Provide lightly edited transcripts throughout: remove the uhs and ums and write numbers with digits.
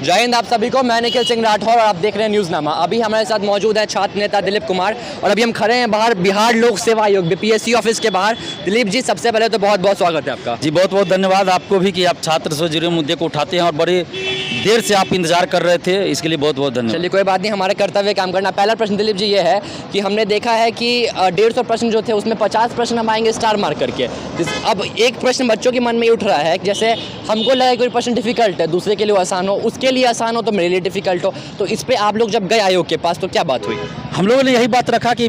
जय हिंद आप सभी को। मैं निखिल सिंह राठौर और आप देख रहे हैं न्यूज़नामा। अभी हमारे साथ मौजूद है छात्र नेता दिलीप कुमार और अभी हम खड़े हैं बाहर बिहार लोक सेवा आयोग बीपीएससी ऑफिस के बाहर। दिलीप जी, सबसे पहले तो बहुत बहुत स्वागत है आपका। जी बहुत बहुत धन्यवाद आपको भी कि आप छात्र से जुड़े मुद्दे को उठाते हैं और बड़े देर से आप इंतजार कर रहे थे, इसके लिए बहुत बहुत धन्यवाद। चलिए कोई बात नहीं, हमारे कर्तव्य काम करना। पहला प्रश्न दिलीप जी ये है कि हमने देखा है कि 150 प्रश्न जो थे उसमें 50 प्रश्न हम आएंगे स्टार मार्क करके। अब एक प्रश्न बच्चों के मन में उठ रहा है, जैसे हमको लगा कोई प्रश्न डिफिकल्ट है, दूसरे के लिए आसान हो, उसके लिए आसान हो तो मेरे लिए डिफिकल्ट हो, तो इस पे आप लोग जब गए आयोग के पास तो क्या बात हुई? हम लोगों ने यही बात रखा कि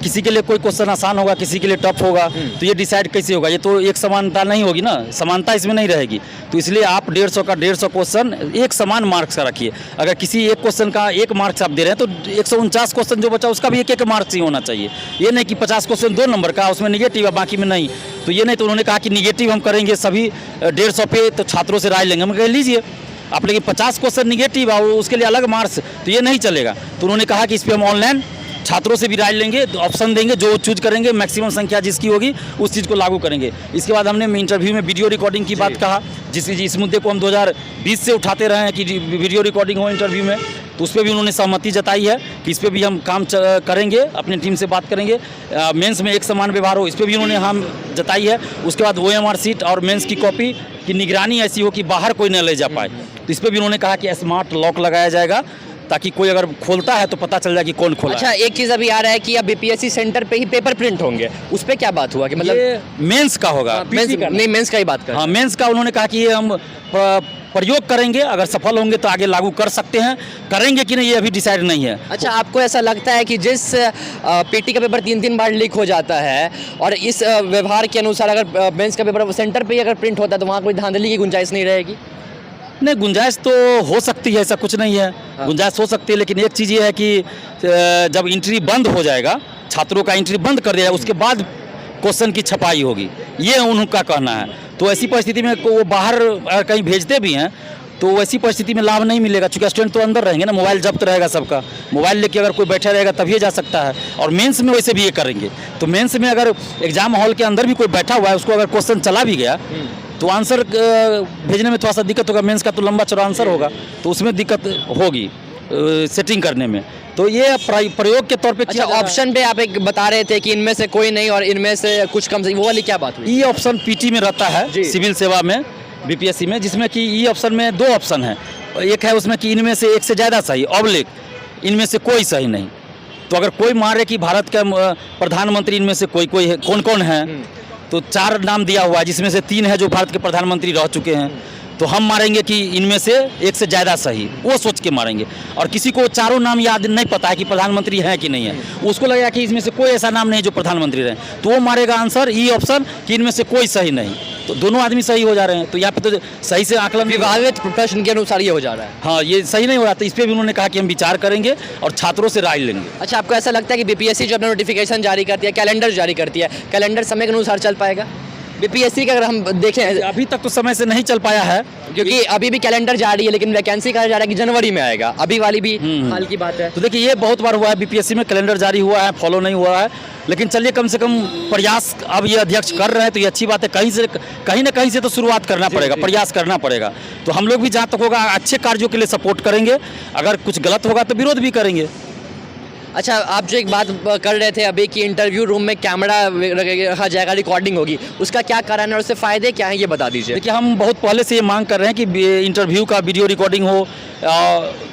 किसी के लिए कोई क्वेश्चन आसान होगा, किसी के लिए टफ होगा, तो ये डिसाइड कैसे होगा? ये तो एक समानता नहीं होगी ना, समानता इसमें नहीं रहेगी। तो इसलिए आप 150 का 150 क्वेश्चन एक समान मार्क्स का रखिए। अगर किसी एक क्वेश्चन का 1 मार्क्स आप दे रहे हैं तो 149 क्वेश्चन जो बचा उसका भी 1-1 मार्क्स ही होना चाहिए। ये नहीं कि 50 क्वेश्चन 2 नंबर का उसमें निगेटिव है बाकी में नहीं, तो ये नहीं। तो उन्होंने कहा कि निगेटिव हम करेंगे सभी 150 पे, तो छात्रों से राय लेंगे। हम कह लीजिए आप, लेकिन 50 क्वेश्चन निगेटिव है उसके लिए अलग मार्क्स, तो ये नहीं चलेगा। तो उन्होंने कहा कि इस पर हम ऑनलाइन छात्रों से भी राय लेंगे, ऑप्शन देंगे, जो चूज करेंगे मैक्सिमम संख्या जिसकी होगी उस चीज़ को लागू करेंगे। इसके बाद हमने इंटरव्यू में वीडियो रिकॉर्डिंग की बात कहा, जिस मुद्दे को हम 2020 से उठाते रहे हैं कि वीडियो रिकॉर्डिंग हो इंटरव्यू में, तो उस पर भी उन्होंने सहमति जताई है कि इस पर भी हम काम करेंगे, अपनी टीम से बात करेंगे। मेंस में एक समान व्यवहार हो, इस पर भी उन्होंने हम जताई है। उसके बाद OMR सीट और मेंस की कॉपी की निगरानी ऐसी हो कि बाहर कोई न ले जा पाए, तो इस पर भी उन्होंने कहा कि स्मार्ट लॉक लगाया जाएगा ताकि कोई अगर खोलता है तो पता चल जाए कि कौन खोला। अच्छा, एक चीज़ अभी आ रहा है कि अब बीपीएससी सेंटर पे ही पेपर प्रिंट होंगे, उस पर क्या बात हुआ कि मतलब मेंस का होगा? नहीं, मेंस का ही बात कर। हाँ, मेंस का उन्होंने कहा कि ये हम प्रयोग करेंगे, अगर सफल होंगे तो आगे लागू कर सकते हैं, करेंगे कि नहीं ये अभी डिसाइड नहीं है। अच्छा, आपको ऐसा लगता है कि जिस पीटी का पेपर 3-3 बार लीक हो जाता है और इस व्यवहार के अनुसार अगर मेंस का पेपर सेंटर पे ही अगर प्रिंट होता है तो वहाँ कोई धांधली की गुंजाइश नहीं रहेगी? नहीं, गुंजाइश तो हो सकती है, ऐसा कुछ नहीं है। हाँ। गुंजाइश हो सकती है, लेकिन एक चीज़ ये है कि जब एंट्री बंद हो जाएगा, छात्रों का एंट्री बंद कर दिया जाएगा, उसके बाद क्वेश्चन की छपाई होगी, ये उनका कहना है। तो ऐसी परिस्थिति में वो बाहर कहीं भेजते भी हैं तो ऐसी परिस्थिति में लाभ नहीं मिलेगा, चूँकि स्टूडेंट तो अंदर रहेंगे ना, मोबाइल जब्त रहेगा सबका, मोबाइल लेके अगर कोई बैठा रहेगा तभी जा सकता है। और मेंस में वैसे भी ये करेंगे, तो मेंस में अगर एग्जाम हॉल के अंदर भी कोई बैठा हुआ है, उसको अगर क्वेश्चन चला भी गया तो आंसर भेजने में थोड़ा सा दिक्कत होगा। मेंस का तो लंबा चौड़ा आंसर होगा, तो उसमें दिक्कत होगी सेटिंग करने में। तो ये प्रयोग के तौर पे। अच्छा, ऑप्शन पे आप एक बता रहे थे कि इनमें से कोई नहीं और इनमें से कुछ कम, वो वाली क्या बात हुई? ई ऑप्शन पीटी में रहता है सिविल सेवा में, बीपीएससी में, जिसमें कि ई ऑप्शन में 2 ऑप्शन है। एक है उसमें कि इनमें से एक से ज़्यादा सही, ऑब्लिक इनमें से कोई सही नहीं। तो अगर कोई मारे कि भारत का प्रधानमंत्री इनमें से कोई है, कौन है, तो 4 नाम दिया हुआ है, जिसमें से 3 है जो भारत के प्रधानमंत्री रह चुके हैं। तो हम मारेंगे कि इनमें से एक से ज़्यादा सही, वो सोच के मारेंगे। और किसी को 4 नाम याद नहीं पता है कि प्रधानमंत्री है कि नहीं है, उसको लगेगा कि इसमें से कोई ऐसा नाम नहीं जो प्रधानमंत्री रहे, तो वो मारेगा आंसर ई ऑप्शन कि इनमें से कोई सही नहीं। तो दोनों आदमी सही हो जा रहे हैं, तो यहाँ पे तो सही से आकलन विभाजित प्रश्न के अनुसार ये हो जा रहा है। हाँ, ये सही नहीं हो रहा, तो इस पर भी उन्होंने कहा कि हम विचार करेंगे और छात्रों से राय लेंगे। अच्छा, आपको ऐसा लगता है कि बीपीएससी जो अपना नोटिफिकेशन जारी करती है, कैलेंडर जारी करती है, कैलेंडर समय के अनुसार चल पाएगा? बीपीएससी का अगर हम देखें, अभी तक तो समय से नहीं चल पाया है, क्योंकि अभी भी कैलेंडर जारी है, लेकिन वैकेंसी कहा जा रहा है कि जनवरी में आएगा। अभी वाली भी हाल की बात है। तो देखिए, ये बहुत बार हुआ है बीपीएससी में, कैलेंडर जारी हुआ है, फॉलो नहीं हुआ है, लेकिन चलिए कम से कम प्रयास अब ये अध्यक्ष कर रहे हैं, तो ये अच्छी बात है। कहीं ना कहीं से तो शुरुआत करना पड़ेगा, प्रयास करना पड़ेगा। तो हम लोग भी जहाँ तक होगा अच्छे कार्यों के लिए सपोर्ट करेंगे, अगर कुछ गलत होगा तो विरोध भी करेंगे। अच्छा, आप जो एक बात कर रहे थे अभी कि इंटरव्यू रूम में कैमरा रखा जाएगा, रिकॉर्डिंग होगी, उसका क्या कारण है और उससे फ़ायदे क्या हैं, ये बता दीजिए। देखिए, हम बहुत पहले से ये मांग कर रहे हैं कि इंटरव्यू का वीडियो रिकॉर्डिंग हो,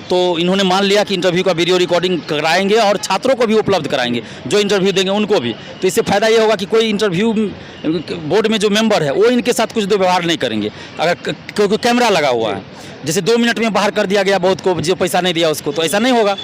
तो इन्होंने मान लिया कि इंटरव्यू का वीडियो रिकॉर्डिंग कराएंगे और छात्रों को भी उपलब्ध कराएंगे, जो इंटरव्यू देंगे उनको भी। तो इससे फ़ायदा ये होगा कि कोई इंटरव्यू बोर्ड में जो मेंबर है वो इनके साथ कुछ व्यवहार नहीं करेंगे, अगर क्योंकि कैमरा लगा हुआ है। जैसे 2 मिनट में बाहर कर दिया गया बहुत को, जो पैसा नहीं दिया उसको, तो ऐसा नहीं होगा।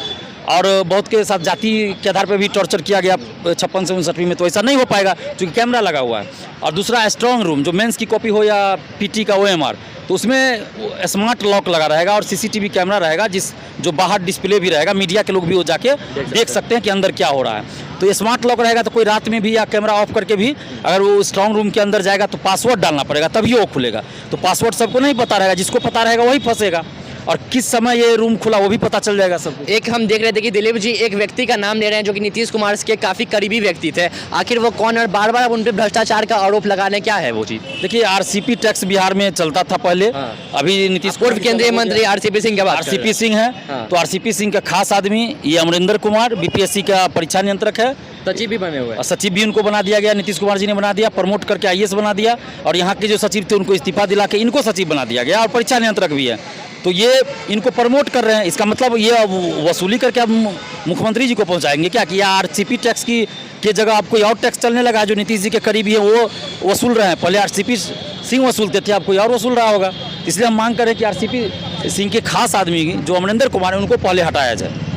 और बहुत के साथ जाति के आधार पर भी टॉर्चर किया गया 56 से 59 में, तो ऐसा नहीं हो पाएगा क्योंकि कैमरा लगा हुआ है। और दूसरा, स्ट्रॉन्ग रूम जो मेंस की कॉपी हो या पीटी का OMR, तो उसमें स्मार्ट लॉक लगा रहेगा और सीसीटीवी कैमरा रहेगा, जो बाहर डिस्प्ले भी रहेगा, मीडिया के लोग भी वो जाके देख सकते हैं कि अंदर क्या हो रहा है। तो ये स्मार्ट लॉक रहेगा, तो कोई रात में भी या कैमरा ऑफ करके भी अगर वो स्ट्रॉन्ग रूम के अंदर जाएगा तो पासवर्ड डालना पड़ेगा, तभी वो खुलेगा। तो पासवर्ड सबको नहीं पता रहेगा, जिसको पता रहेगा वही फंसेगा। और किस समय ये रूम खुला वो भी पता चल जाएगा सबको। एक हम देख रहे थे कि दिलीप जी एक व्यक्ति का नाम ले रहे हैं जो कि नीतीश कुमार के काफ़ी करीबी व्यक्ति थे, आखिर वो कौन है और बार बार उन पर भ्रष्टाचार का आरोप लगा रहे हैं, क्या है वो चीज़? देखिए आरसीपी टैक्स बिहार में चलता था पहले, हाँ। अभी नीतीश पूर्व केंद्रीय मंत्री आरसीपी सिंह के बात आरसीपी सिंह है, हाँ। तो आरसीपी सिंह का खास आदमी ये अमरिंदर कुमार बीपीएससी का परीक्षा नियंत्रक है, सचिव भी बने हुए और सचिव भी उनको बना दिया गया, नीतीश कुमार जी ने बना दिया, प्रमोट करके आईएएस बना दिया, और यहाँ के जो सचिव थे उनको इस्तीफा दिला के इनको सचिव बना दिया गया और परीक्षा नियंत्रक भी है। तो ये इनको प्रमोट कर रहे हैं, इसका मतलब ये अब वसूली करके अब मुख्यमंत्री जी को पहुंचाएंगे क्या कि आरसीपी टैक्स की जगह अब कोई और टैक्स चलने लगा जो नीतीश जी के करीबी है वो वसूल रहे हैं। पहले आरसीपी सिंह वसूलते थे, अब कोई और वसूल रहा होगा, इसलिए हम मांग करें कि आरसीपी सिंह के खास आदमी जो अमरिंदर कुमार है उनको पहले हटाया जाए।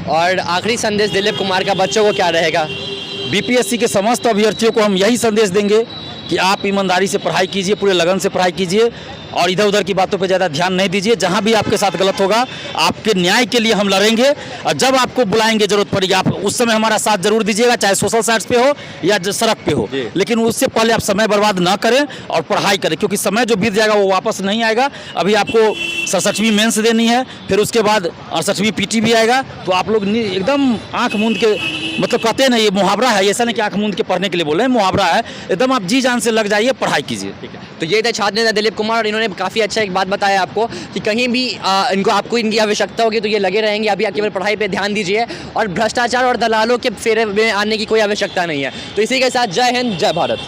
और आखिरी संदेश दिलीप कुमार का बच्चों को क्या रहेगा? बीपीएससी के समस्त अभ्यर्थियों को हम यही संदेश देंगे कि आप ईमानदारी से पढ़ाई कीजिए, पूरे लगन से पढ़ाई कीजिए और इधर उधर की बातों पे ज़्यादा ध्यान नहीं दीजिए। जहाँ भी आपके साथ गलत होगा आपके न्याय के लिए हम लड़ेंगे, और जब आपको बुलाएंगे जरूरत पड़ेगी आप उस समय हमारा साथ जरूर दीजिएगा, चाहे सोशल साइट्स पे हो या सड़क पे हो, लेकिन उससे पहले आप समय बर्बाद ना करें और पढ़ाई करें, क्योंकि समय जो बीत जाएगा वो वापस नहीं आएगा। अभी आपको 67वीं मेंस देनी है, फिर उसके बाद 68वीं पीटी भी आएगा, तो आप लोग एकदम आँख मूंद के, मतलब कहते हैं ना ये मुहावरा है, ऐसा नहीं कि आँख मूंद के पढ़ने के लिए बोल रहे हैं, मुहावरा है, एकदम आप जी जान से लग जाइए, पढ़ाई कीजिए। ठीक है, तो ये थे छात्र नेता दिलीप कुमार और इन्होंने काफ़ी अच्छा एक बात बताया आपको कि कहीं भी आपको इनकी आवश्यकता होगी तो ये लगे रहेंगे। अभी आप केवल पढ़ाई पे ध्यान दीजिए और भ्रष्टाचार और दलालों के फेरे में आने की कोई आवश्यकता नहीं है। तो इसी के साथ जय हिंद, जय भारत।